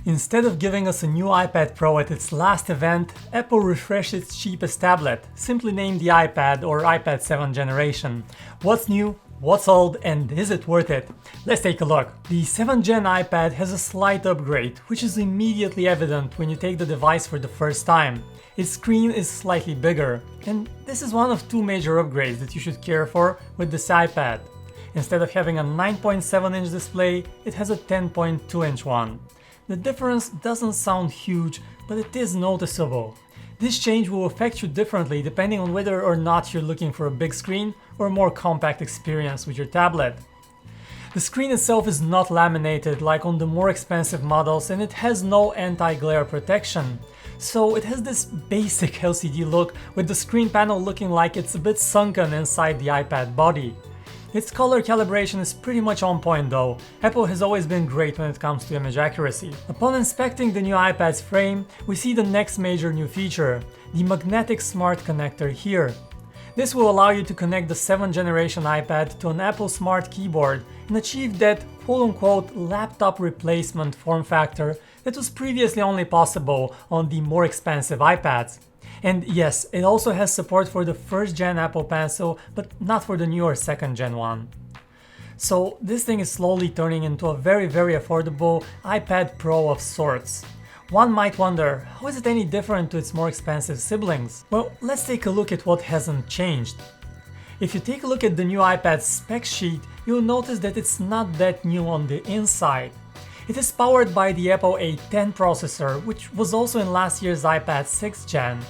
Instead of giving us a new iPad Pro at its last event, Apple refreshed its cheapest tablet, simply named the iPad or iPad 7th generation. What's new? What's old, and is it worth it? Let's take a look. The 7th gen iPad has a slight upgrade, which is immediately evident when you take the device for the first time. Its screen is slightly bigger, and this is one of two major upgrades that you should care for with this iPad. Instead of having a 9.7-inch display, it has a 10.2-inch one. The difference doesn't sound huge, but it is noticeable. This change will affect you differently depending on whether or not you're looking for a big screen or a more compact experience with your tablet. The screen itself is not laminated like on the more expensive models, and it has no anti-glare protection. So it has this basic LCD look, with the screen panel looking like it's a bit sunken inside the iPad body. Its color calibration is pretty much on point though. Apple has always been great when it comes to image accuracy. Upon inspecting the new iPad's frame, we see the next major new feature, the magnetic smart connector here. This will allow you to connect the 7th generation iPad to an Apple Smart keyboard and achieve that quote-unquote laptop replacement form factor that was previously only possible on the more expensive iPads. And yes, it also has support for the 1st gen Apple Pencil, but not for the newer 2nd gen one. So this thing is slowly turning into a very affordable iPad Pro of sorts. One might wonder, how is it any different to its more expensive siblings? Well, let's take a look at what hasn't changed. If you take a look at the new iPad spec sheet, you'll notice that it's not that new on the inside. It is powered by the Apple A10 processor, which was also in last year's iPad 6th gen.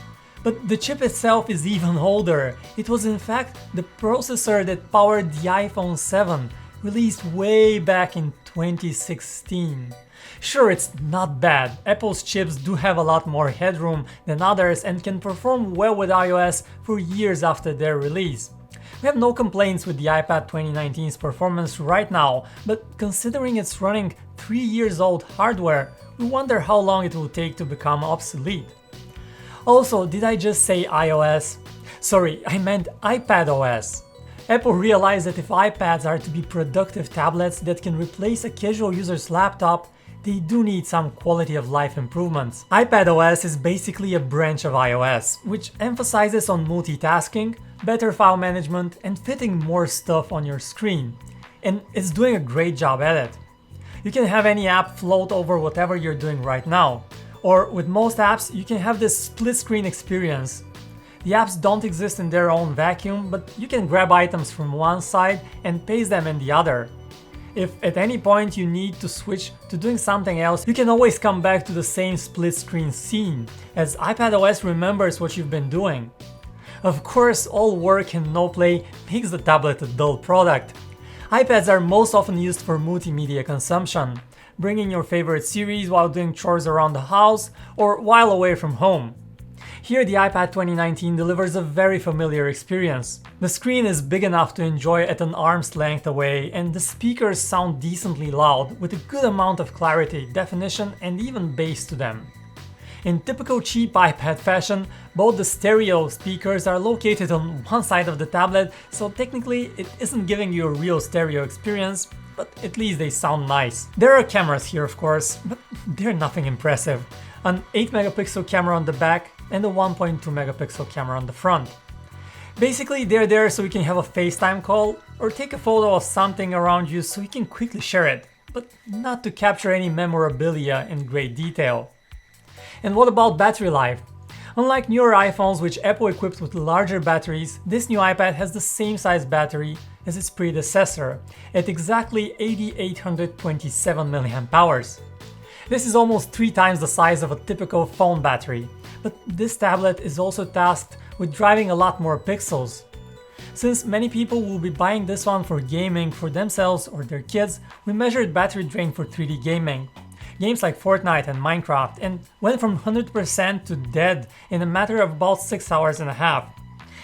But the chip itself is even older. It was in fact the processor that powered the iPhone 7, released way back in 2016. Sure, it's not bad. Apple's chips do have a lot more headroom than others and can perform well with iOS for years after their release. We have no complaints with the iPad 2019's performance right now, but considering it's running 3 years old hardware, we wonder how long it will take to become obsolete. Also, did I just say iOS? Sorry, I meant iPadOS. Apple realized that if iPads are to be productive tablets that can replace a casual user's laptop, they do need some quality of life improvements. iPadOS is basically a branch of iOS, which emphasizes on multitasking, better file management, and fitting more stuff on your screen. And it's doing a great job at it. You can have any app float over whatever you're doing right now. Or with most apps, you can have this split screen experience. The apps don't exist in their own vacuum, but you can grab items from one side and paste them in the other. If at any point you need to switch to doing something else, you can always come back to the same split screen scene, as iPadOS remembers what you've been doing. Of course, all work and no play makes the tablet a dull product. iPads are most often used for multimedia consumption, bringing your favorite series while doing chores around the house or while away from home. Here the iPad 2019 delivers a very familiar experience. The screen is big enough to enjoy at an arm's length away, and the speakers sound decently loud with a good amount of clarity, definition, and even bass to them. In typical cheap iPad fashion, both the stereo speakers are located on one side of the tablet, so technically it isn't giving you a real stereo experience, but at least they sound nice. There are cameras here of course, but they're nothing impressive. An 8-megapixel camera on the back and a 1.2-megapixel camera on the front. Basically they're there so you can have a FaceTime call or take a photo of something around you so you can quickly share it, but not to capture any memorabilia in great detail. And what about battery life? Unlike newer iPhones which Apple equipped with larger batteries, this new iPad has the same size battery as its predecessor, at exactly 8827 mAh. This is almost 3 times the size of a typical phone battery, but this tablet is also tasked with driving a lot more pixels. Since many people will be buying this one for gaming for themselves or their kids, we measured battery drain for 3D gaming. Games like Fortnite and Minecraft, and went from 100% to dead in a matter of about 6 hours and a half.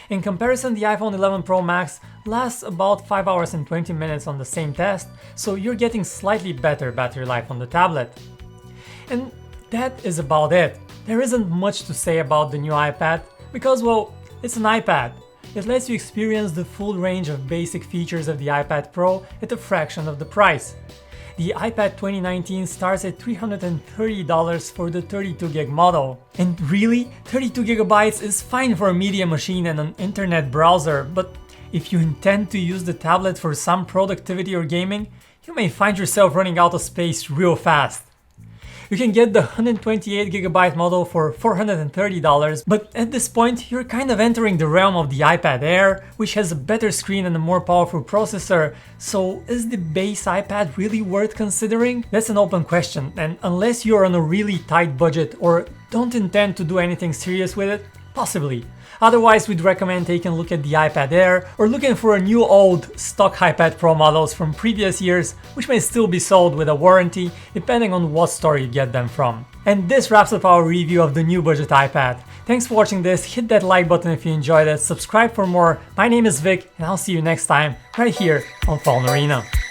In comparison, the iPhone 11 Pro Max lasts about 5 hours and 20 minutes on the same test, so you're getting slightly better battery life on the tablet. And that is about it. There isn't much to say about the new iPad, because well, it's an iPad. It lets you experience the full range of basic features of the iPad Pro at a fraction of the price. The iPad 2019 starts at $330 for the 32GB model. And really, 32GB is fine for a media machine and an internet browser, but if you intend to use the tablet for some productivity or gaming, you may find yourself running out of space real fast. You can get the 128GB model for $430, but at this point you're kind of entering the realm of the iPad Air, which has a better screen and a more powerful processor. So is the base iPad really worth considering? That's an open question, and unless you're on a really tight budget or don't intend to do anything serious with it, possibly. Otherwise, we'd recommend taking a look at the iPad Air or looking for a new old stock iPad Pro models from previous years, which may still be sold with a warranty depending on what store you get them from. And this wraps up our review of the new budget iPad. Thanks for watching this, hit that like button if you enjoyed it, subscribe for more. My name is Vic and I'll see you next time right here on PhoneArena.